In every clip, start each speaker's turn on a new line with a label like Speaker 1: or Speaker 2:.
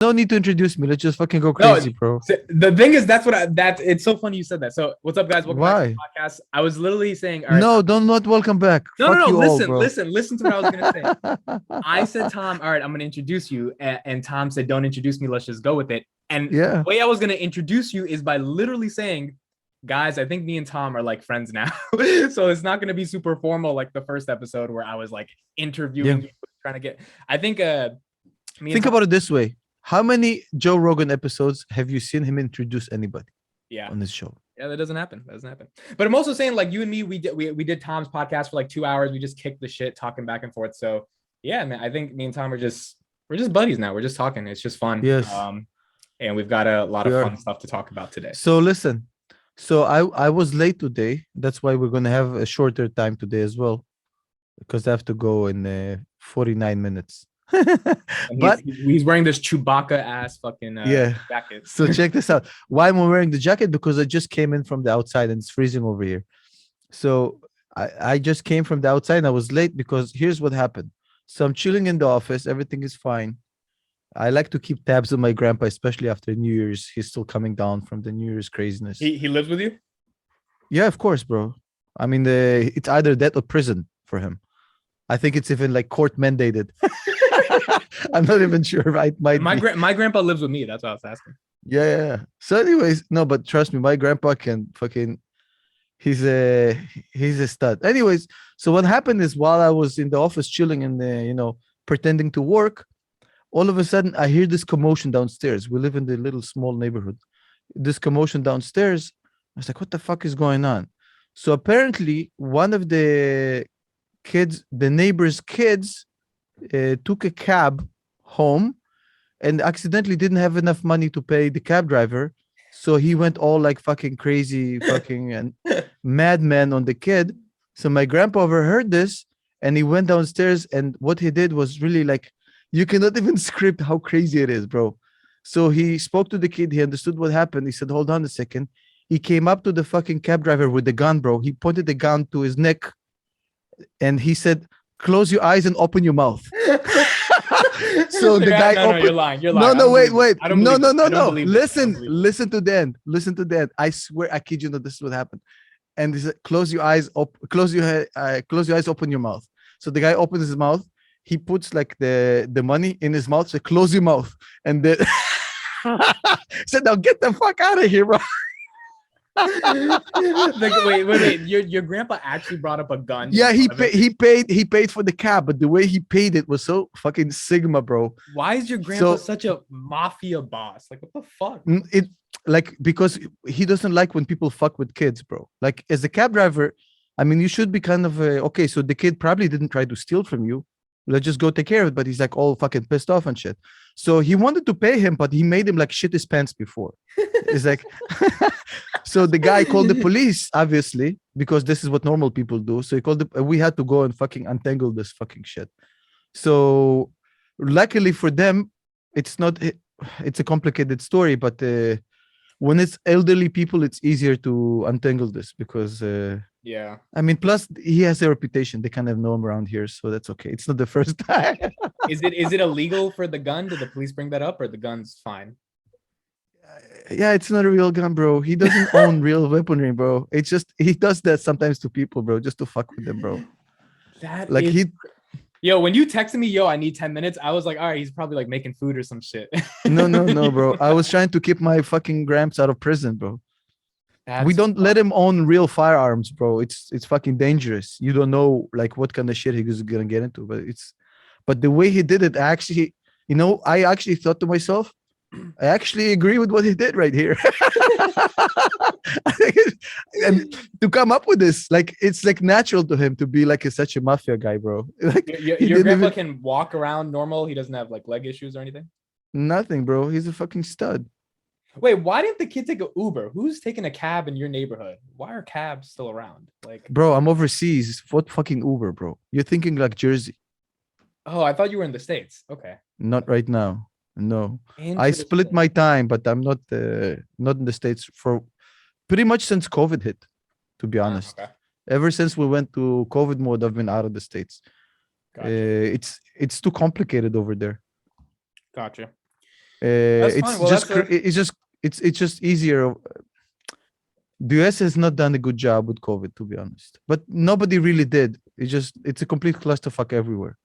Speaker 1: no need to introduce me. Let's just fucking go
Speaker 2: No,
Speaker 1: crazy, bro.
Speaker 2: the thing is, that's it's so funny you said that. So, what's up, guys? Welcome back to the
Speaker 1: Why?
Speaker 2: podcast. I was literally saying, all right,
Speaker 1: No,
Speaker 2: Tom,
Speaker 1: don't not welcome back.
Speaker 2: no,
Speaker 1: Fuck you all,
Speaker 2: listen,
Speaker 1: bro.
Speaker 2: listen to what I was gonna say. I said, Tom, all right, I'm gonna introduce you, and Tom said, don't introduce me. Let's just go with it. And
Speaker 1: Yeah.
Speaker 2: the way I was gonna introduce you is by literally saying, guys, I think me and Tom are like friends now. So it's not gonna be super formal like the first episode where I was like interviewing you, trying to get. I think
Speaker 1: Think about it this way. How many Joe Rogan episodes have you seen him introduce anybody on his show?
Speaker 2: Yeah, that doesn't happen. But I'm also saying, like, you and me, we did Tom's podcast for like 2 hours. We just kicked the shit, talking back and forth. So yeah, man, I think me and Tom we're just buddies now. We're just talking. It's just fun.
Speaker 1: Yes.
Speaker 2: And we've got a lot of fun stuff to talk about today.
Speaker 1: So listen. So I was late today. That's why we're gonna have a shorter time today as well, because I have to go in 49 minutes.
Speaker 2: But he's wearing this Chewbacca ass fucking jacket.
Speaker 1: So check this out. Why am I wearing the jacket? Because I just came in from the outside and it's freezing over here. So I just came from the outside and I was late because here's what happened. So I'm chilling in the office. Everything is fine. I like to keep tabs on my grandpa, especially after New Year's. He's still coming down from the New Year's craziness.
Speaker 2: He lives with you?
Speaker 1: Yeah, of course, bro. I mean, it's either that or prison for him. I think it's even like court mandated. I'm not even sure.
Speaker 2: My grandpa lives with me. That's what I was asking.
Speaker 1: Yeah. So, anyways, no, but trust me, my grandpa can fucking. He's a stud. Anyways, so what happened is while I was in the office chilling and pretending to work, all of a sudden I hear this commotion downstairs. We live in the little small neighborhood. This commotion downstairs. I was like, what the fuck is going on? So apparently one of the neighbor's kids took a cab home and accidentally didn't have enough money to pay the cab driver. So he went all like fucking crazy, fucking and madman on the kid. So my grandpa overheard this and he went downstairs, and what he did was really like, you cannot even script how crazy it is, bro. So he spoke to the kid. He understood what happened. He said, hold on a second. He came up to the fucking cab driver with the gun, bro. He pointed the gun to his neck and he said, close your eyes and open your mouth. So the guy opened.
Speaker 2: You're lying.
Speaker 1: No, wait. No.
Speaker 2: Listen
Speaker 1: to the end. Listen to the end. I swear, I kid you not, this is what happened. And he said, close your eyes, close your eyes, open your mouth. So the guy opens his mouth. He puts like the money in his mouth. So close your mouth. And then said, now get the fuck out of here, bro.
Speaker 2: Like, wait. Your grandpa actually brought up a gun.
Speaker 1: Yeah, he paid for the cab, but the way he paid it was so fucking Sigma, bro.
Speaker 2: Why is your grandpa such a mafia boss? Like, what the fuck?
Speaker 1: Because he doesn't like when people fuck with kids, bro. Like, as a cab driver, I mean, you should be kind of okay. So the kid probably didn't try to steal from you. Let's just go take care of it. But he's like all fucking pissed off and shit. So he wanted to pay him, but he made him like shit his pants before. It's like, so the guy called the police, obviously, because this is what normal people do. So he called we had to go and fucking untangle this fucking shit. So luckily for them, it's a complicated story, but when it's elderly people, it's easier to untangle this because
Speaker 2: yeah.
Speaker 1: I mean, plus he has a reputation. They kind of know him around here, so that's okay. It's not the first time.
Speaker 2: Is it illegal for the gun? Did the police bring that up, or the gun's fine?
Speaker 1: Yeah, it's not a real gun, bro. He doesn't own real weaponry, bro. It's just he does that sometimes to people, bro, just to fuck with them, bro.
Speaker 2: Yo, when you texted me, I need 10 minutes, I was like, all right, he's probably like making food or some shit.
Speaker 1: No, bro. I was trying to keep my fucking gramps out of prison, bro. We don't let him own real firearms, bro. It's fucking dangerous. You don't know like what kind of shit he's gonna get into, but the way he did it, actually, I actually thought to myself, I actually agree with what he did right here. And to come up with this, like, it's like natural to him to be like such a mafia guy, bro. Like,
Speaker 2: your grandpa can walk around normal. He doesn't have like leg issues or anything.
Speaker 1: Nothing, bro. He's a fucking stud.
Speaker 2: Wait, why didn't the kid take an Uber? Who's taking a cab in your neighborhood? Why are cabs still around? Like,
Speaker 1: bro, I'm overseas. What fucking Uber, bro? You're thinking like Jersey.
Speaker 2: Oh, I thought you were in the States. Okay.
Speaker 1: Not right now. No. I split my time, but I'm not in the States for pretty much since COVID hit, to be honest.
Speaker 2: Okay.
Speaker 1: Ever since we went to COVID mode, I've been out of the States.
Speaker 2: Gotcha.
Speaker 1: It's too complicated over there.
Speaker 2: Gotcha. That's
Speaker 1: It's
Speaker 2: fine. Well,
Speaker 1: just
Speaker 2: that's a
Speaker 1: it's just easier. The US has not done a good job with COVID, to be honest. But nobody really did. It's a complete clusterfuck everywhere.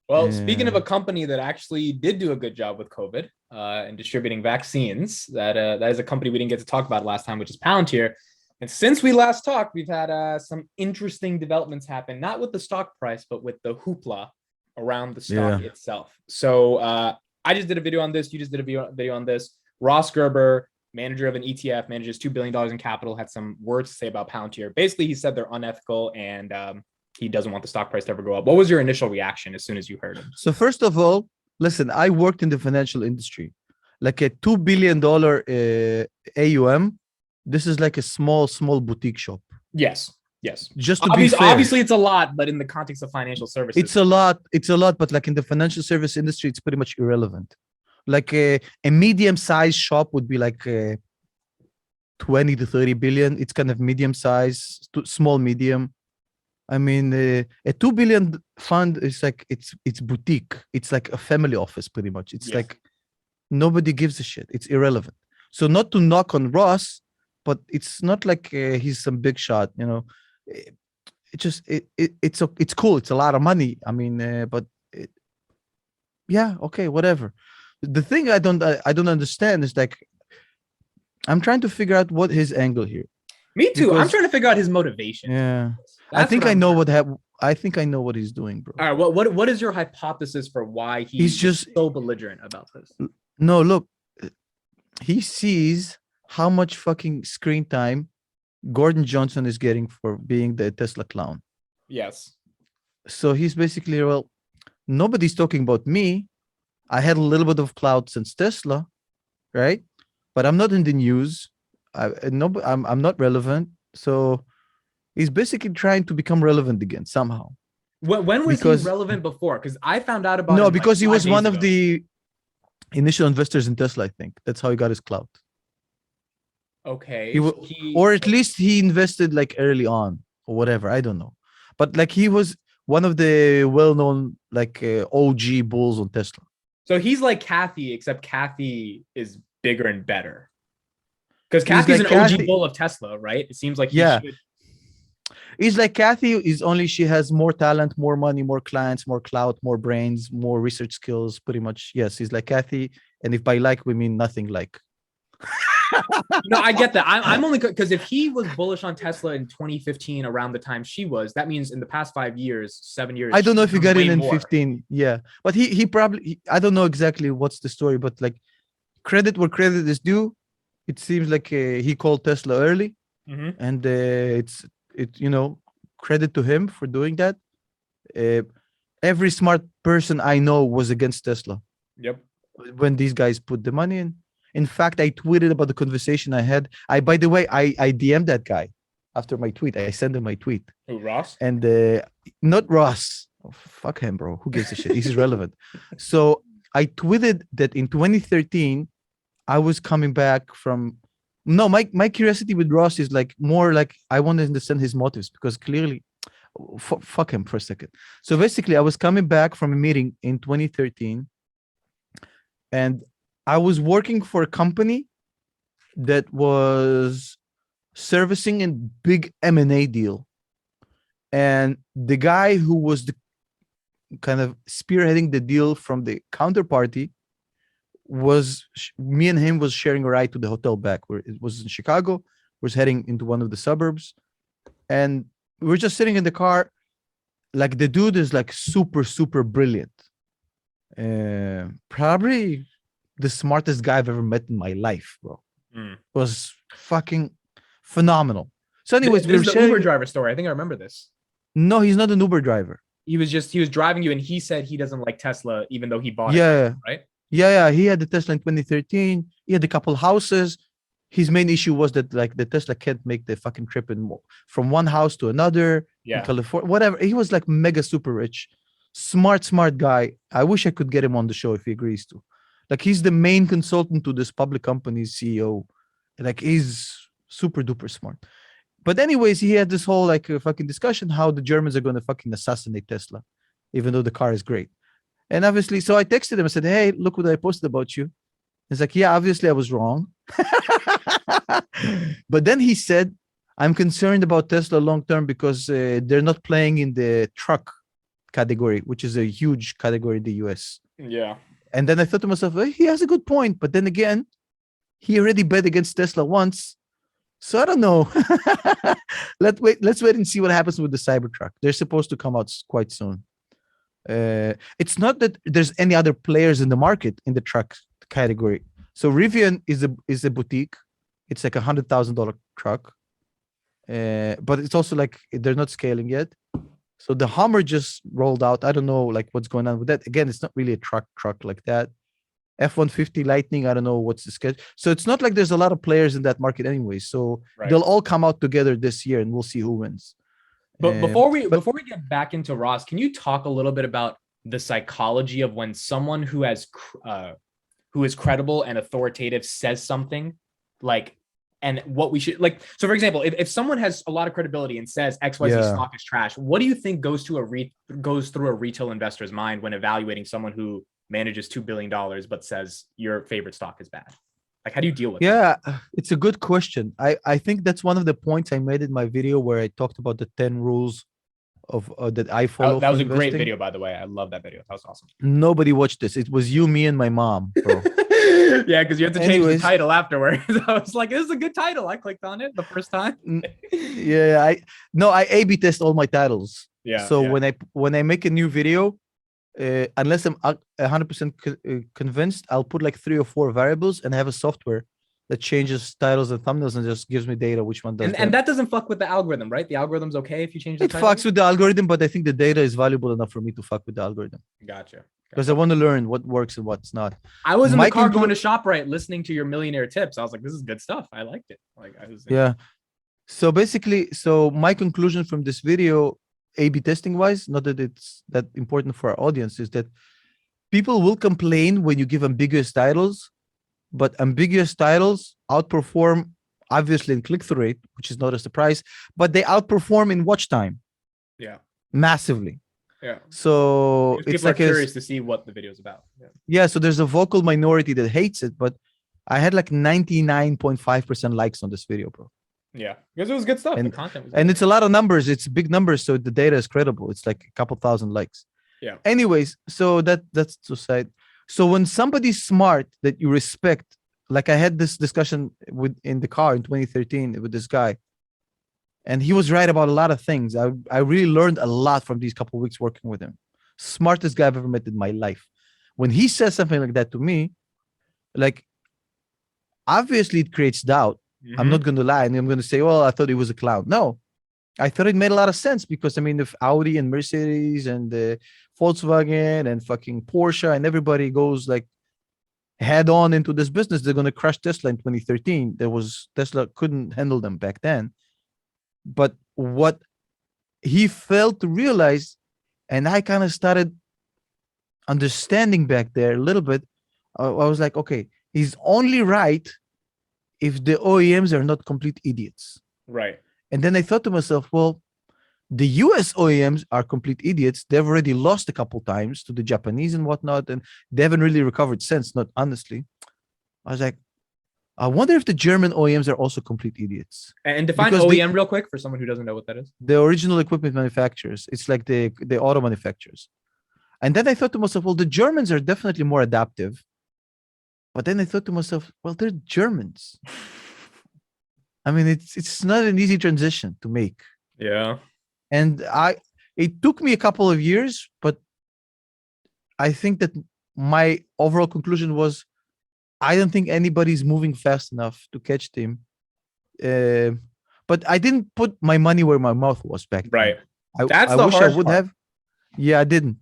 Speaker 2: well. Speaking of
Speaker 1: Uh,
Speaker 2: a company that actually did do a good job with COVID and distributing vaccines, that is a company we didn't get to talk about last time, which is Palantir. And since we last talked, we've had some interesting developments happen, not with the stock price, but with the hoopla around the stock
Speaker 1: yeah,
Speaker 2: itself. So I just did a video on this. You just did a video on this. Ross Gerber, manager of an ETF, manages $2 billion in capital, had some words to say about Palantir. Basically, he said they're unethical and he doesn't want the stock price to ever go up. What was your initial reaction as soon as you heard him?
Speaker 1: so first of all, listen, I worked in the financial industry. Like a $2 billion AUM, this is like a small boutique shop.
Speaker 2: Yes. Yes.
Speaker 1: Just to be fair,
Speaker 2: Obviously, it's a lot, but in the context of financial services,
Speaker 1: it's a lot, but like in the financial service industry, it's pretty much irrelevant. Like a medium-sized shop would be like 20 to 30 billion. It's kind of medium size, small, medium. I mean, a 2 billion fund is like it's boutique. It's like a family office, pretty much. It's
Speaker 2: Yes.
Speaker 1: like nobody gives a shit. It's irrelevant. So not to knock on Ross, but it's not like he's some big shot. You know, it's cool. It's a lot of money. I mean, but yeah, okay, whatever. The thing I don't understand is like I'm trying to figure out what his angle here.
Speaker 2: Me too. I'm
Speaker 1: Because-
Speaker 2: trying to figure out his motivation.
Speaker 1: Yeah.
Speaker 2: That's
Speaker 1: I think
Speaker 2: what
Speaker 1: I
Speaker 2: I'm
Speaker 1: know
Speaker 2: trying-
Speaker 1: I think I know what he's doing, bro.
Speaker 2: All right. What is your hypothesis for why
Speaker 1: He's just-
Speaker 2: so belligerent about this?
Speaker 1: No, look, he sees how much fucking screen time Gordon Johnson is getting for being the Tesla clown.
Speaker 2: Yes.
Speaker 1: So he's basically, well, nobody's talking about me. I had a little bit of clout since Tesla, right? But I'm not in the news. I'm not relevant. So he's basically trying to become relevant again somehow.
Speaker 2: When was
Speaker 1: Because-
Speaker 2: he relevant before? Because I found out about
Speaker 1: No,
Speaker 2: him,
Speaker 1: because he
Speaker 2: like, 5
Speaker 1: was
Speaker 2: days
Speaker 1: one
Speaker 2: ago.
Speaker 1: of the initial investors in Tesla, I think. That's how he got his clout.
Speaker 2: Okay.
Speaker 1: Or at least he invested like early on or whatever. I don't know. But like he was one of the well-known like OG bulls on Tesla.
Speaker 2: So he's like Cathie, except Cathie is bigger and better. Because
Speaker 1: He's
Speaker 2: Cathie's
Speaker 1: like
Speaker 2: an OG
Speaker 1: Cathie.
Speaker 2: bull of Tesla, right? It seems like he
Speaker 1: Yeah.
Speaker 2: should.
Speaker 1: He's like Cathie is only she has more talent, more money, more clients, more clout, more brains, more research skills. Pretty much, yes. He's like Cathie, and if by like we mean nothing like.
Speaker 2: No, I get that. I'm only because if he was bullish on Tesla in 2015, around the time she was, that means in the past 5 years, 7 years.
Speaker 1: I don't know if he
Speaker 2: she's
Speaker 1: got
Speaker 2: done
Speaker 1: in
Speaker 2: way more.
Speaker 1: 15. Yeah, but he probably I don't know exactly what's the story, but like credit where credit is due. It seems like he called Tesla early,
Speaker 2: Mhm.
Speaker 1: and credit to him for doing that. Every smart person I know was against Tesla
Speaker 2: Yep.
Speaker 1: when these guys put the money in. In fact, I tweeted about the conversation I had. By the way, I DM'd that guy after my tweet. I sent him my tweet.
Speaker 2: Who, Ross?
Speaker 1: And not Ross. Oh, fuck him, bro. Who gives a shit? He's irrelevant. So I tweeted that in 2013, I was coming back from. No, my curiosity with Ross is like more like I want to understand his motives because clearly, fuck him for a second. So basically, I was coming back from a meeting in 2013, and I was working for a company that was servicing a big M&A deal. And the guy who was the kind of spearheading the deal from the counterparty was me and him was sharing a ride to the hotel back where it was in Chicago, was heading into one of the suburbs. And we were just sitting in the car. Like the dude is like super brilliant. Probably the smartest guy I've ever met in my life, bro. Was fucking phenomenal. So anyways,
Speaker 2: This
Speaker 1: we were
Speaker 2: is the
Speaker 1: sharing.
Speaker 2: Uber driver story. I think I remember this.
Speaker 1: No, he's not an Uber driver.
Speaker 2: He was driving you, and he said he doesn't like Tesla, even though he bought it.
Speaker 1: Yeah,
Speaker 2: Right.
Speaker 1: yeah. He had the Tesla in 2013. He had a couple houses. His main issue was that like the Tesla can't make the fucking trip from one house to another in
Speaker 2: Yeah.
Speaker 1: California, whatever. He was like mega super rich, smart guy. I wish I could get him on the show if he agrees to. Like he's the main consultant to this public company's CEO. Like he's super duper smart. But anyways, he had this whole like fucking discussion how the Germans are going to fucking assassinate Tesla, even though the car is great. And obviously, so I texted him. I said, "Hey, look what I posted about you." It's like, yeah, obviously I was wrong. But then he said, I'm concerned about Tesla long term because they're not playing in the truck category, which is a huge category in the US.
Speaker 2: Yeah.
Speaker 1: And then I thought to myself, he has a good point. But then again, he already bet against Tesla once. So I don't know. Let's wait and see what happens with the Cybertruck. They're supposed to come out quite soon. It's not that there's any other players in the market in the truck category. So Rivian is a boutique. It's like $100,000 truck, but it's also like they're not scaling yet. So the Hummer just rolled out. I don't know like what's going on with that. Again, it's not really a truck like that. F-150 Lightning, I don't know what's the schedule. So it's not like there's a lot of players in that market anyway. So
Speaker 2: Right.
Speaker 1: they'll all come out together this year, and we'll see who wins.
Speaker 2: But before we get back into Ross, can you talk a little bit about the psychology of when someone who is credible and authoritative says something like, and what we should like. So, for example, if someone has a lot of credibility and says XYZ stock is trash, what do you think goes through a retail investor's mind when evaluating someone who manages $2 billion but says your favorite stock is bad? Like, how do you deal with it?
Speaker 1: Yeah, it's a good question. I think that's one of the points I made in my video where I talked about the 10 rules of that I follow.
Speaker 2: That was a great video, by the way. I love that video. That was awesome.
Speaker 1: Nobody watched this. It was you, me, and my mom, bro.
Speaker 2: Yeah, because you have to change the title afterwards. I was like, this is a good title. I clicked on it the first time.
Speaker 1: Yeah, I A/B test all my titles.
Speaker 2: Yeah.
Speaker 1: So when I make a new video, unless I'm 100% convinced, I'll put like 3 or 4 variables and have a software that changes titles and thumbnails and just gives me data which one does.
Speaker 2: And that doesn't fuck with the algorithm, right? The algorithm's okay if you change the
Speaker 1: title? Fucks with the algorithm, but I think the data is valuable enough for me to fuck with the algorithm.
Speaker 2: Gotcha.
Speaker 1: Because I want to learn what works and what's not.
Speaker 2: I was in the car going to ShopRite listening to your millionaire tips. I was like, this is good stuff. I liked it. Like,
Speaker 1: yeah. So basically, my conclusion from this video, A/B testing wise, not that it's that important for our audience, is that people will complain when you give ambiguous titles, but ambiguous titles outperform obviously in click-through rate, which is not a surprise, but they outperform in watch time.
Speaker 2: Yeah.
Speaker 1: Massively.
Speaker 2: Yeah.
Speaker 1: So
Speaker 2: it's like curious to see what the video is about.
Speaker 1: Yeah. So there's a vocal minority that hates it, but I had like 99.5% likes on this video, bro.
Speaker 2: Yeah, because it was good stuff.
Speaker 1: And,
Speaker 2: the content was
Speaker 1: good. And it's a lot of numbers. It's big numbers, so the data is credible. It's like a couple thousand likes.
Speaker 2: Yeah.
Speaker 1: Anyways, so that's to side. So when somebody's smart that you respect, like I had this discussion in the car in 2013 with this guy, and he was right about a lot of things. I really learned a lot from these couple of weeks working with him. Smartest guy I've ever met in my life. When he says something like that to me, like obviously it creates doubt. Mm-hmm. I'm not going to lie, and I'm going to say, well, I thought he was a clown. No, I thought it made a lot of sense because, I mean, if Audi and Mercedes and Volkswagen and fucking Porsche and everybody goes like head on into this business, they're going to crush Tesla in 2013. Tesla couldn't handle them back then. But what he failed to realize, and I kind of started understanding back there a little bit, I was like, okay, he's only right if the OEMs are not complete idiots.
Speaker 2: Right.
Speaker 1: And then I thought to myself, well, the US OEMs are complete idiots. They've already lost a couple times to the Japanese and whatnot, and they haven't really recovered since, not honestly. I was like, I wonder if the German OEMs are also complete idiots.
Speaker 2: And define because OEM real quick for someone who doesn't know what that is.
Speaker 1: The original equipment manufacturers. It's like the auto manufacturers. And then I thought to myself, well, the Germans are definitely more adaptive. But then I thought to myself, well, they're Germans. I mean, it's not an easy transition to make.
Speaker 2: Yeah.
Speaker 1: And it took me a couple of years, but I think that my overall conclusion was, I don't think anybody's moving fast enough to catch them. But I didn't put my money where my mouth was back then.
Speaker 2: Right.
Speaker 1: I wish I would have. Yeah, I didn't.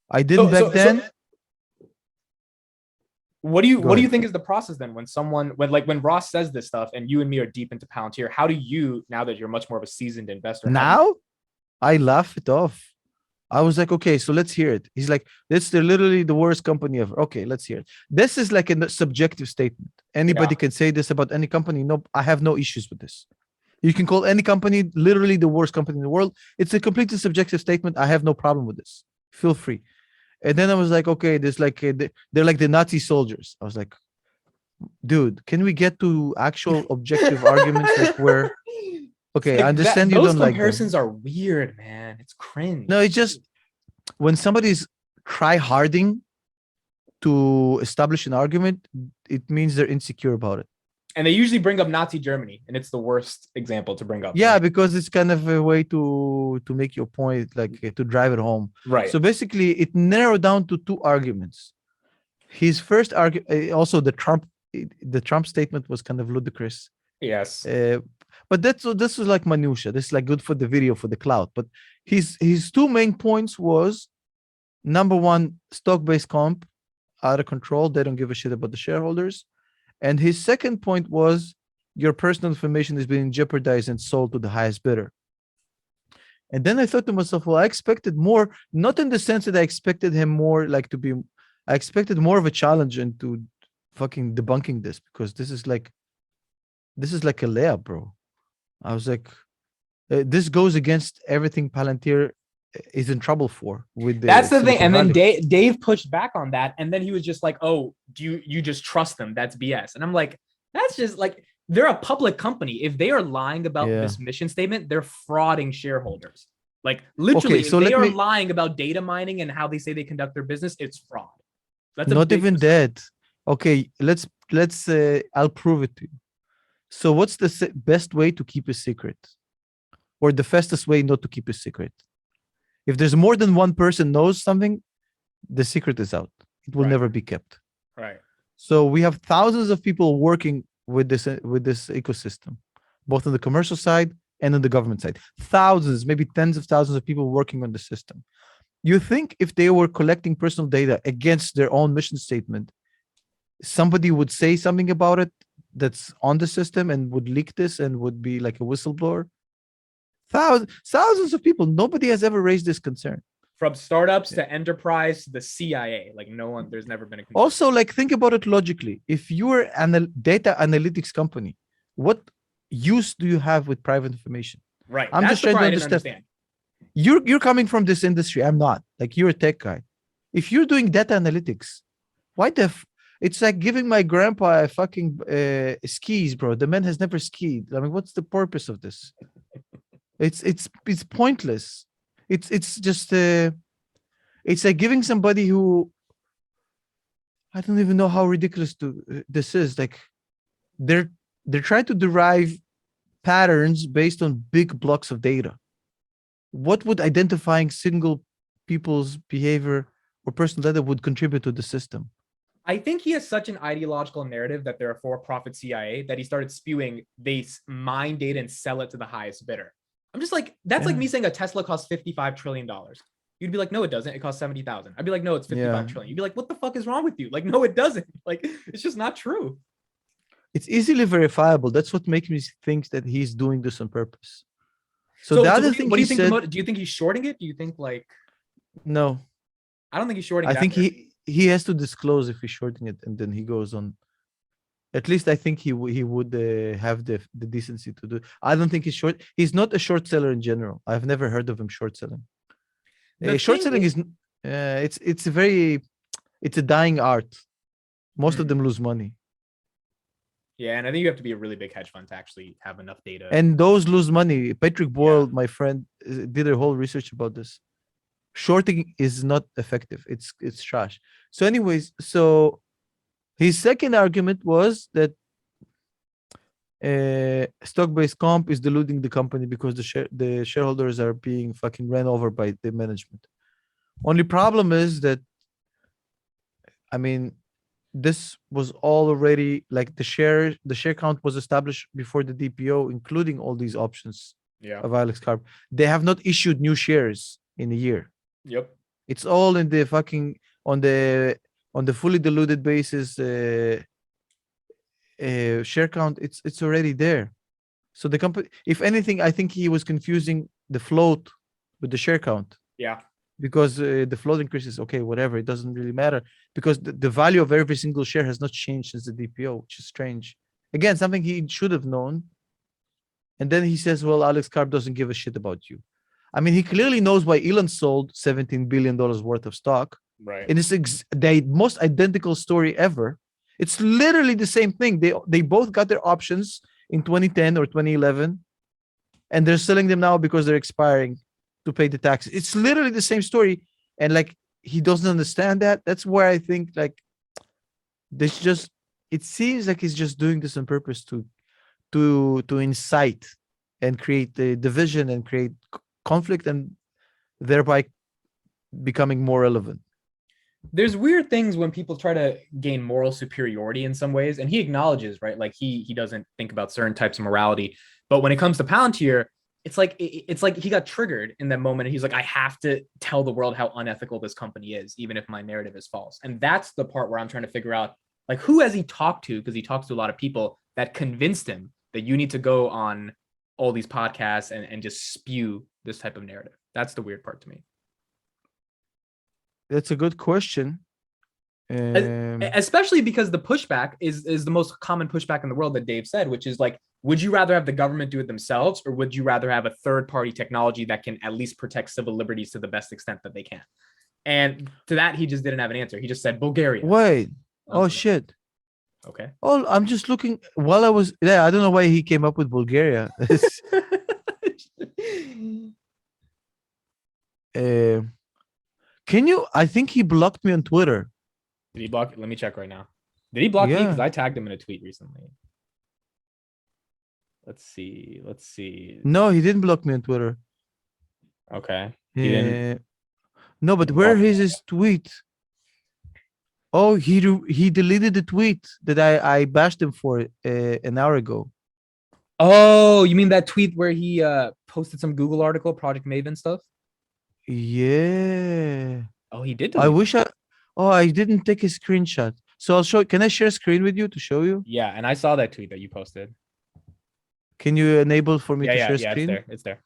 Speaker 1: I didn't back then.
Speaker 2: What do you think is the process then when Ross says this stuff and you and me are deep into Palantir, how do you, now that you're much more of a seasoned investor?
Speaker 1: Now I laugh it off. I was like, okay, so let's hear it. He's like, this is literally the worst company ever. Okay, let's hear it. This is like a subjective statement. Anybody can say this about any company. No, I have no issues with this. You can call any company literally the worst company in the world. It's a completely subjective statement. I have no problem with this. Feel free. And then I was like, okay, there's like they're like the Nazi soldiers. I was like, dude, can we get to actual objective arguments? Like where,
Speaker 2: It's
Speaker 1: okay, I
Speaker 2: like that.
Speaker 1: understand you
Speaker 2: Those
Speaker 1: don't like them.
Speaker 2: comparisons are weird, man. It's
Speaker 1: No,
Speaker 2: cringe.
Speaker 1: it's just when somebody's try harding to establish an argument, it means they're insecure about it.
Speaker 2: And they usually bring up Nazi Germany, and it's the worst example to bring up.
Speaker 1: Yeah,
Speaker 2: Like,
Speaker 1: because it's kind of a way to make your point, like to drive it home.
Speaker 2: right.
Speaker 1: So basically, it narrowed down to two arguments. His first argument, also the Trump statement was kind of ludicrous.
Speaker 2: Yes.
Speaker 1: But this was like minutia. This is like good for the video for the cloud. But his two main points was number one, stock-based comp out of control. They don't give a shit about the shareholders. And his second point was your personal information is being jeopardized and sold to the highest bidder. And then I thought to myself, well, I expected more, not in the sense that I expected him more like to be, I expected more of a challenge into fucking debunking this, because this is like a layup, bro. I was like, this goes against everything Palantir is in trouble for with the
Speaker 2: That's the thing.
Speaker 1: Silicon
Speaker 2: And then
Speaker 1: Valley.
Speaker 2: Dave pushed back on that, and then he was just like, "Oh, do you just trust them? That's BS." And I'm like, "That's just like they're a public company. If they are lying about
Speaker 1: Yeah.
Speaker 2: this mission statement, they're frauding shareholders. Like literally,
Speaker 1: Okay, so
Speaker 2: if they
Speaker 1: let
Speaker 2: are
Speaker 1: me
Speaker 2: lying about data mining and how they say they conduct their business, it's fraud. That's a
Speaker 1: not
Speaker 2: big
Speaker 1: even
Speaker 2: mistake.
Speaker 1: that. Okay, let's I'll prove it to you. So what's the best way to keep a secret, or the fastest way not to keep a secret? If there's more than one person knows something, the secret is out. It will
Speaker 2: Right.
Speaker 1: never be kept.
Speaker 2: Right.
Speaker 1: So we have thousands of people working with this ecosystem, both on the commercial side and on the government side. Thousands, maybe tens of thousands of people working on the system. You think if they were collecting personal data against their own mission statement, somebody would say something about it that's on the system and would leak this and would be like a whistleblower? Thousands of people. Nobody has ever raised this concern.
Speaker 2: From startups to enterprise to the CIA, like no one, there's never been a concern.
Speaker 1: Also, like think about it logically. If you're a data analytics company, what use do you have with private information?
Speaker 2: Right.
Speaker 1: I'm
Speaker 2: That's
Speaker 1: just
Speaker 2: the
Speaker 1: trying
Speaker 2: part
Speaker 1: to
Speaker 2: I didn't
Speaker 1: understand.
Speaker 2: understand.
Speaker 1: You're coming from this industry. I'm not. Like you're a tech guy. If you're doing data analytics, why the it's like giving my grandpa a fucking skis, bro. The man has never skied. I mean, what's the purpose of this? It's pointless. It's just it's like giving somebody who, I don't even know how ridiculous this is. Like they're trying to derive patterns based on big blocks of data. What would identifying single people's behavior or personal data would contribute to the system?
Speaker 2: I think he has such an ideological narrative that they're a for-profit CIA that he started spewing they mine data and sell it to the highest bidder. I'm just like, that's like me saying a Tesla costs $55 trillion. You'd be like, no, it doesn't. It costs 70,000. I'd be like, no, it's 55 trillion. You'd be like, what the fuck is wrong with you? Like, no, it doesn't. Like, it's just not true.
Speaker 1: It's easily verifiable. That's what makes me think that he's doing this on purpose. So the other thing
Speaker 2: what do
Speaker 1: he
Speaker 2: you think?
Speaker 1: said,
Speaker 2: Do you think he's shorting it? Do you think like?
Speaker 1: no,
Speaker 2: I don't think he's shorting.
Speaker 1: I think he has to disclose if he's shorting it, and then he goes on. At least I think he would have the decency to do. I don't think he's short. He's not a short seller in general. I've never heard of him short selling. Short selling is it's a very, it's a dying art. Most of them lose money.
Speaker 2: Yeah, and I think you have to be a really big hedge fund to actually have enough data.
Speaker 1: And those lose money. Patrick Boyle, my friend, did a whole research about this. Shorting is not effective. It's trash. So, anyways, so his second argument was that stock-based comp is diluting the company because the shareholders are being fucking ran over by the management. Only problem is that, I mean, this was already like the share count was established before the DPO, including all these options of Alex Carp. They have not issued new shares in a year.
Speaker 2: Yep.
Speaker 1: It's all in the fucking on the fully diluted basis share count. It's already there. So the company, if anything, I think he was confusing the float with the share count.
Speaker 2: Yeah.
Speaker 1: Because the float increases, okay, whatever, it doesn't really matter, because the value of every single share has not changed since the DPO, which is strange. Again, something he should have known. And then he says, well, Alex Karp doesn't give a shit about you. I mean, he clearly knows why Elon sold $17 billion worth of stock,
Speaker 2: Right.
Speaker 1: And it's the most identical story ever. It's literally the same thing. They both got their options in 2010 or 2011, and they're selling them now because they're expiring to pay the taxes. It's literally the same story, and like he doesn't understand that. That's where I think like this just it seems like he's just doing this on purpose to incite and create the division and create conflict and thereby becoming more relevant.
Speaker 2: There's weird things when people try to gain moral superiority in some ways, and he acknowledges, right? Like he doesn't think about certain types of morality, but when it comes to Palantir, it's like he got triggered in that moment, and he's like, I have to tell the world how unethical this company is, even if my narrative is false. And that's the part where I'm trying to figure out, like, who has he talked to? Because he talks to a lot of people that convinced him that you need to go on all these podcasts and just spew this type of narrative. That's the weird part to me.
Speaker 1: That's a good question.
Speaker 2: Especially because the pushback is the most common pushback in the world that Dave said, which is like, would you rather have the government do it themselves, or would you rather have a third-party technology that can at least protect civil liberties to the best extent that they can? And to that, he just didn't have an answer. He just said Bulgaria.
Speaker 1: Wait. Oh shit.
Speaker 2: Okay.
Speaker 1: Oh, I'm just looking while I was yeah. I don't know why he came up with Bulgaria. uh, can you? I think he blocked me on Twitter.
Speaker 2: Did he block? Let me check right now. Did he block me? Because I tagged him in a tweet recently. Let's see. Let's see.
Speaker 1: No, he didn't block me on Twitter.
Speaker 2: Okay. He didn't.
Speaker 1: No, but where is his tweet? Oh, he deleted the tweet that I bashed him for an hour ago.
Speaker 2: Oh, you mean that tweet where he posted some Google article, Project Maven stuff?
Speaker 1: Yeah.
Speaker 2: Oh, he did.
Speaker 1: I wish I. Oh, I didn't take a screenshot. So I'll show. Can I share screen with you to show you?
Speaker 2: Yeah, and I saw that tweet that you posted.
Speaker 1: Can you enable for me to share
Speaker 2: yeah,
Speaker 1: screen?
Speaker 2: it's there.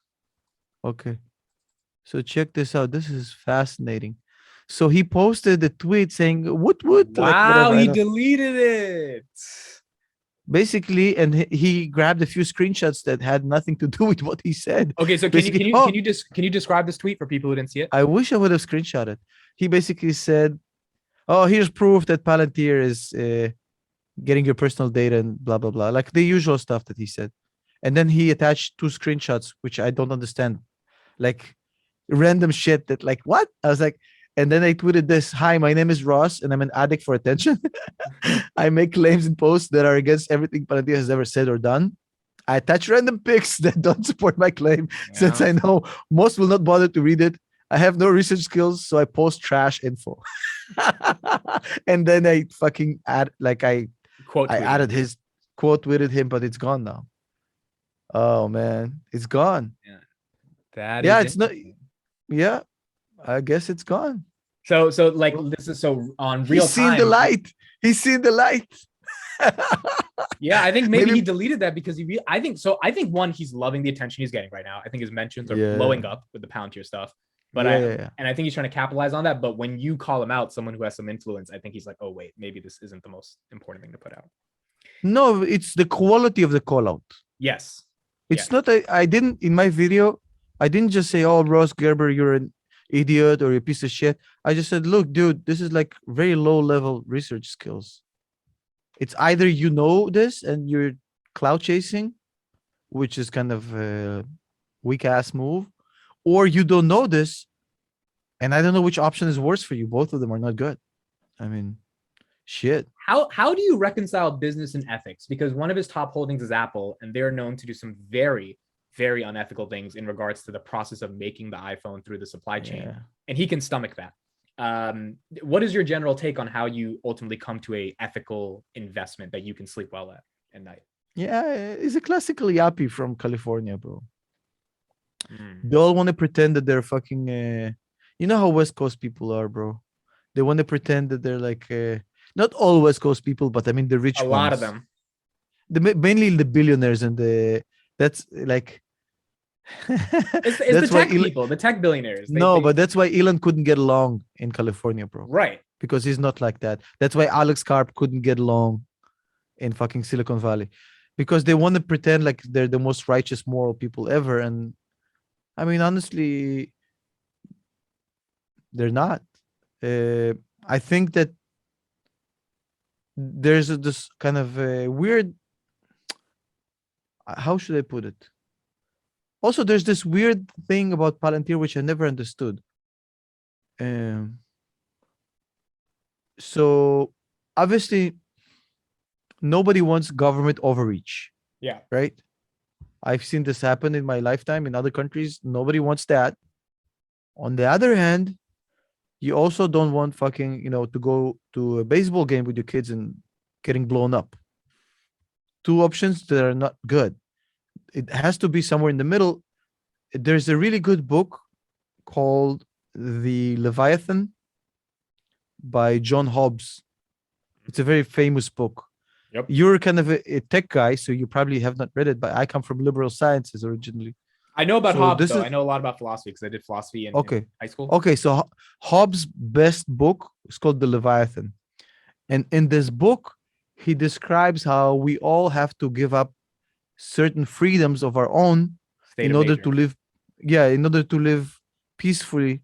Speaker 1: Okay. So check this out. This is fascinating. So he posted a tweet saying "woot woot."
Speaker 2: Wow,
Speaker 1: like whatever,
Speaker 2: he deleted it.
Speaker 1: Basically, and he grabbed a few screenshots that had nothing to do with what he said.
Speaker 2: Okay, so can you describe this tweet for people who didn't see it?
Speaker 1: I wish I would have screenshotted. He basically said, "Oh, here's proof that Palantir is getting your personal data and blah blah blah," like the usual stuff that he said. And then he attached two screenshots, which I don't understand, like random shit that like what? I was like, and then I tweeted this: "Hi, my name is Ross, and I'm an addict for attention. I make claims in posts that are against everything Palantir has ever said or done. I attach random pics that don't support my claim, since I know most will not bother to read it. I have no research skills, so I post trash info." And then I fucking added his quote tweeted him, but it's gone now. Oh man, it's gone.
Speaker 2: Yeah,
Speaker 1: it's not. Yeah, I guess it's gone.
Speaker 2: So like this is so on real time.
Speaker 1: He's seen the light. He's seen the light.
Speaker 2: Yeah, I think maybe he deleted that because I think one, he's loving the attention he's getting right now. I think his mentions are blowing up with the Palantir stuff. But and I think he's trying to capitalize on that. But when you call him out, someone who has some influence, I think he's like, oh wait, maybe this isn't the most important thing to put out.
Speaker 1: No, it's the quality of the call out.
Speaker 2: Yes.
Speaker 1: It's not. I didn't in my video. I didn't just say, "Oh, Ross Gerber, you're an idiot or a piece of shit." I just said, "Look, dude, this is like very low level research skills. It's either you know this and you're cloud chasing, which is kind of a weak ass move, or you don't know this, and I don't know which option is worse for you. Both of them are not good. I mean, shit."
Speaker 2: How do you reconcile business and ethics? Because one of his top holdings is Apple, and they're known to do some very, very unethical things in regards to the process of making the iPhone through the supply chain. And he can stomach that. What is your general take on how you ultimately come to a ethical investment that you can sleep well at night?
Speaker 1: Yeah, he's a classical yappy from California, bro. They all want to pretend that they're fucking you know how West Coast people are, bro. They want to pretend that they're like not all West Coast people, but I mean the rich ones.
Speaker 2: A lot of them.
Speaker 1: Mainly the billionaires and that's like
Speaker 2: it's the tech people, the tech billionaires.
Speaker 1: But that's why Elon couldn't get along in California, bro.
Speaker 2: Right.
Speaker 1: Because he's not like that. That's why Alex Karp couldn't get along in fucking Silicon Valley. Because they want to pretend like they're the most righteous, moral people ever. And I mean, honestly, they're not. Uh, I think that there's this kind of weird. How should I put it? Also, there's this weird thing about Palantir which I never understood. Um, so obviously, nobody wants government overreach,
Speaker 2: Yeah.
Speaker 1: right? I've seen this happen in my lifetime in other countries. Nobody wants that. On the other hand, you also don't want fucking, to go to a baseball game with your kids and getting blown up. Two options that are not good. It has to be somewhere in the middle. There's a really good book called The Leviathan by John Hobbes. It's a very famous book.
Speaker 2: Yep.
Speaker 1: You're kind of a tech guy, so you probably have not read it, but I come from liberal sciences originally.
Speaker 2: I know about
Speaker 1: So
Speaker 2: Hobbes,
Speaker 1: this
Speaker 2: though.
Speaker 1: is
Speaker 2: I know a lot about philosophy because I did philosophy in
Speaker 1: okay.
Speaker 2: high school.
Speaker 1: Okay, so Hobbes' best book is called The Leviathan. And in this book, he describes how we all have to give up certain freedoms of our own
Speaker 2: State
Speaker 1: in
Speaker 2: of
Speaker 1: order
Speaker 2: nature.
Speaker 1: to live, in order to live peacefully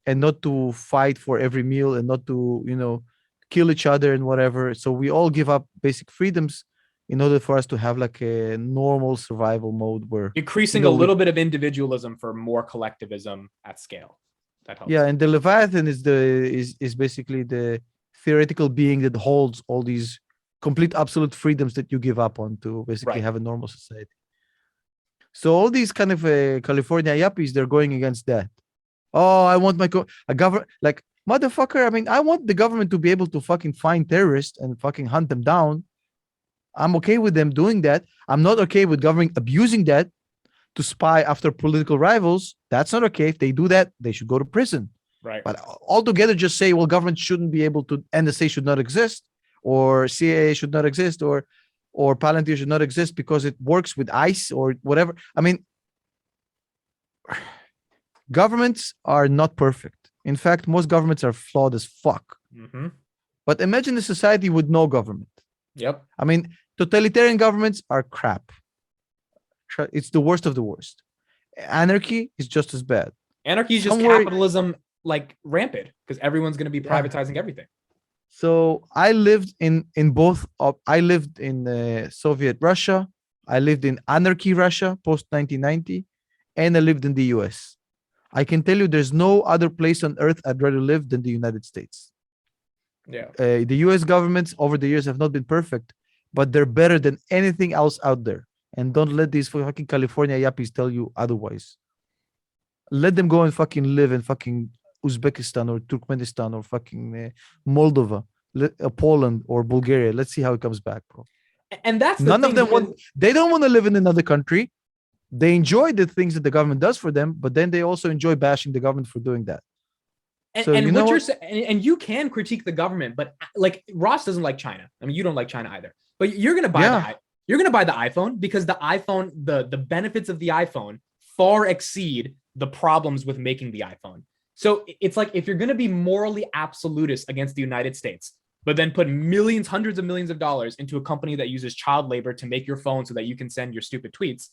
Speaker 1: and not to fight for every meal and not to, kill each other and whatever. So we all give up basic freedoms in order for us to have like a normal survival mode where
Speaker 2: Decreasing a little bit of individualism for more collectivism at scale. That helps.
Speaker 1: yeah, and the Leviathan is basically the theoretical being that holds all these complete absolute freedoms that you give up on to basically
Speaker 2: Right.
Speaker 1: have a normal society. So all these kind of California yuppies, they're going against that. Oh, I want my a government like motherfucker. I mean, I want the government to be able to fucking find terrorists and fucking hunt them down. I'm okay with them doing that. I'm not okay with government abusing that to spy after political rivals. That's not okay. If they do that, they should go to prison.
Speaker 2: Right.
Speaker 1: But altogether, just say, well, government shouldn't be able to, NSA should not exist, or CIA should not exist, or Palantir should not exist because it works with ICE or whatever. I mean, governments are not perfect. In fact, most governments are flawed as fuck.
Speaker 2: Mm-hmm.
Speaker 1: But imagine a society with no government.
Speaker 2: Yep.
Speaker 1: I mean, totalitarian governments are crap. It's the worst of the worst. Anarchy is just as bad.
Speaker 2: Anarchy is just capitalism like rampant because everyone's going to be privatizing everything.
Speaker 1: So I lived in both. I lived in Soviet Russia. I lived in anarchy Russia post 1990, and I lived in the US. I can tell you, there's no other place on earth I'd rather live than the United States.
Speaker 2: Yeah.
Speaker 1: The US governments over the years have not been perfect, but they're better than anything else out there. And don't let these fucking California yuppies tell you otherwise. Let them go and fucking live in fucking Uzbekistan or Turkmenistan or fucking Moldova, Poland or Bulgaria. Let's see how it comes back, bro.
Speaker 2: And that's
Speaker 1: none of them want. They don't want to live in another country. They enjoy the things that the government does for them, but then they also enjoy bashing the government for doing that.
Speaker 2: And you can critique the government, but like Ross doesn't like China. I mean, you don't like China either. But you're gonna buy the iPhone because the iPhone, the benefits of the iPhone far exceed the problems with making the iPhone. So it's like if you're gonna be morally absolutist against the United States, but then put millions, hundreds of millions of dollars into a company that uses child labor to make your phone so that you can send your stupid tweets,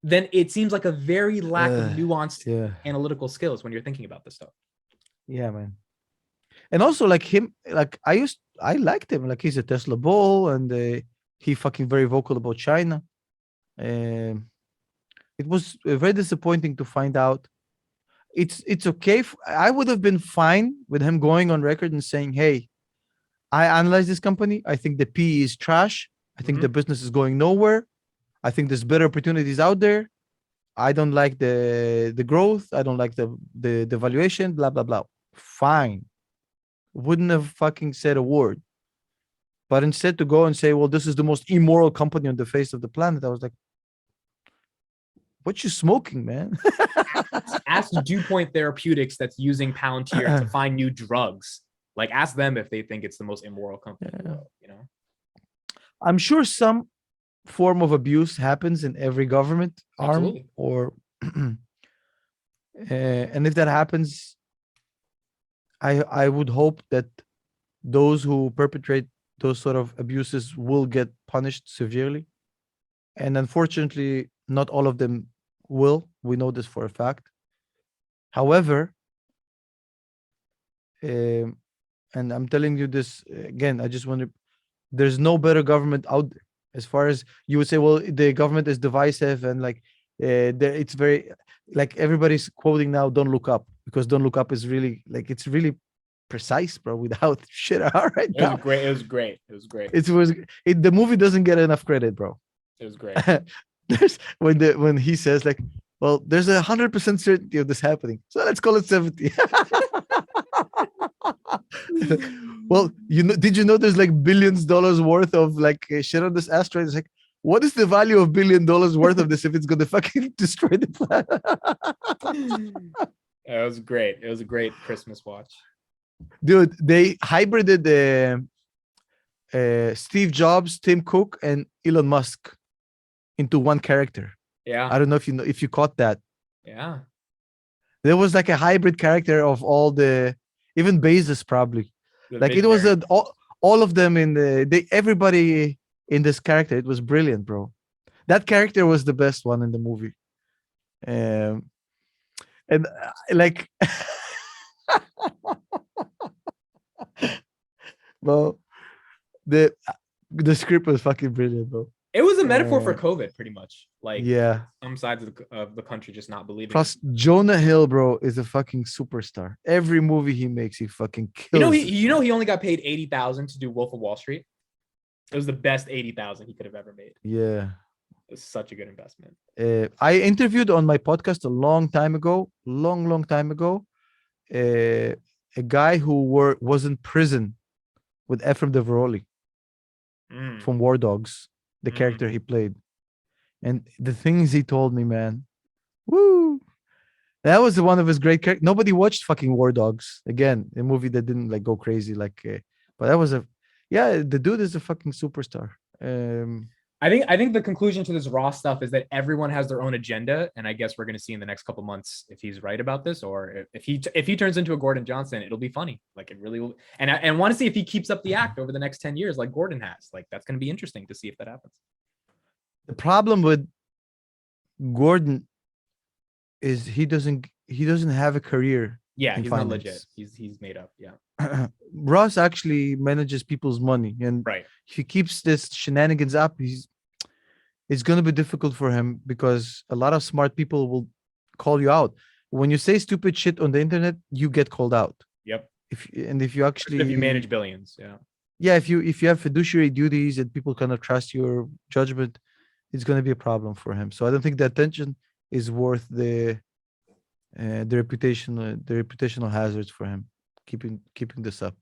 Speaker 2: then it seems like a very lack of nuanced analytical skills when you're thinking about this stuff.
Speaker 1: Yeah, man. And also like him, like I liked him. Like he's a Tesla bull and he fucking very vocal about China. It was very disappointing to find out. It's okay. I would have been fine with him going on record and saying, hey, I analyze this company. I think the PE is trash. I think the business is going nowhere. I think there's better opportunities out there. I don't like the growth. I don't like the valuation, blah, blah, blah. Fine. Wouldn't have fucking said a word. But instead to go and say, well, this is the most immoral company on the face of the planet, I was like, what you smoking, man?
Speaker 2: Ask DuPont Therapeutics that's using Palantir to find new drugs. Like, ask them if they think it's the most immoral company in the world, you know?
Speaker 1: I'm sure some form of abuse happens in every government arm or and if that happens, I would hope that those who perpetrate those sort of abuses will get punished severely. And unfortunately, not all of them will. We know this for a fact. However, and I'm telling you this again. I just want to. There's no better government out there. As far as you would say, well, the government is divisive and like, it's very like everybody's quoting now. Don't look up because don't look up is really like it's really precise, bro. Without shit out right
Speaker 2: It was
Speaker 1: now,
Speaker 2: great. It was great. It was great.
Speaker 1: the movie doesn't get enough credit, bro.
Speaker 2: It was great.
Speaker 1: There's when he says like, well, there's 100% certainty of this happening, so let's call it 70. Well, did you know there's like billions dollars worth of like shit on this asteroid? It's like, what is the value of $1 billion worth of this if it's gonna fucking destroy the planet?
Speaker 2: It was great. It was a great Christmas watch.
Speaker 1: Dude, they hybrided Steve Jobs, Tim Cook, and Elon Musk into one character.
Speaker 2: Yeah.
Speaker 1: I don't know if you caught that.
Speaker 2: Yeah.
Speaker 1: There was like a hybrid character of all the, even Bezos probably.
Speaker 2: The
Speaker 1: Like it was
Speaker 2: visionary.
Speaker 1: all of them in everybody in this character. It was brilliant, bro. That character was the best one in the movie. And like, well, the script was fucking brilliant, bro.
Speaker 2: It was a metaphor for COVID, pretty much. Like,
Speaker 1: Yeah.
Speaker 2: some sides of the country just not believing.
Speaker 1: Plus, Jonah Hill, bro, is a fucking superstar. Every movie he makes, he fucking kills.
Speaker 2: He only got paid $80,000 to do Wolf of Wall Street. It was the best $80,000 he could have ever made.
Speaker 1: Yeah.
Speaker 2: It was such a good investment.
Speaker 1: I interviewed on my podcast a long time ago, long time ago, a guy who was in prison with Ephraim Deveroli from War Dogs, the character he played. And the things he told me, man, woo! That was one of his great characters. Nobody watched fucking War Dogs. Again, a movie that didn't like go crazy, like, but that was the dude is a fucking superstar.
Speaker 2: I think the conclusion to this Raw stuff is that everyone has their own agenda, and I guess we're going to see in the next couple months if he's right about this, or if he turns into a Gordon Johnson, it'll be funny. Like, it really will. And I want to see if he keeps up the act over the next 10 years, like Gordon has. Like, that's going to be interesting to see if that happens.
Speaker 1: The problem with Gordon is he doesn't have a career.
Speaker 2: Yeah,
Speaker 1: in
Speaker 2: he's
Speaker 1: finance.
Speaker 2: not legit. He's made up. Yeah.
Speaker 1: Ross actually manages people's money, and
Speaker 2: Right.
Speaker 1: if he keeps this shenanigans up, it's going to be difficult for him because a lot of smart people will call you out. When you say stupid shit on the internet, you get called out.
Speaker 2: Yep.
Speaker 1: If you actually,
Speaker 2: If you manage billions, yeah.
Speaker 1: Yeah, if you have fiduciary duties and people cannot trust your judgment, it's going to be a problem for him. So I don't think the attention is worth the reputational hazards for him keeping this up.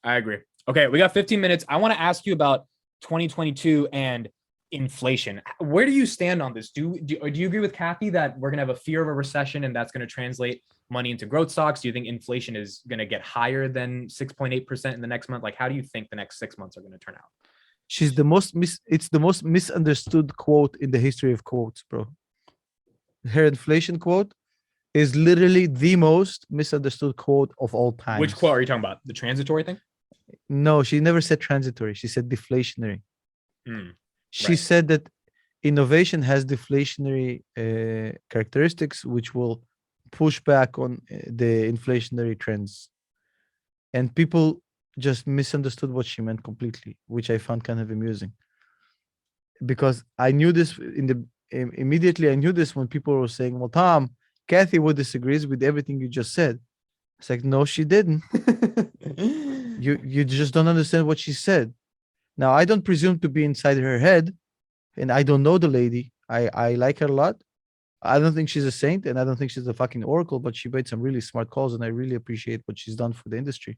Speaker 2: I agree. Okay, we got 15 minutes. I want to ask you about 2022 and inflation. Where do you stand on this? Do you agree with Cathie that we're going to have a fear of a recession and that's going to translate money into growth stocks? Do you think inflation is going to get higher than 6.8% in the next month? Like, how do you think the next 6 months are going to turn out?
Speaker 1: It's the most misunderstood quote in the history of quotes, bro. Her inflation quote is literally the most misunderstood quote of all time.
Speaker 2: Which quote are you talking about? The transitory thing?
Speaker 1: No, she never said transitory. She said deflationary. She
Speaker 2: Right.
Speaker 1: said that innovation has deflationary characteristics, which will push back on the inflationary trends. And people just misunderstood what she meant completely, which I found kind of amusing. Because I knew this immediately I knew this when people were saying, well, Tom, Cathie would disagrees with everything you just said. It's like, no, she didn't. You just don't understand what she said. Now, I don't presume to be inside her head, and I don't know the lady. I like her a lot. I don't think she's a saint, and I don't think she's a fucking oracle, but she made some really smart calls, and I really appreciate what she's done for the industry.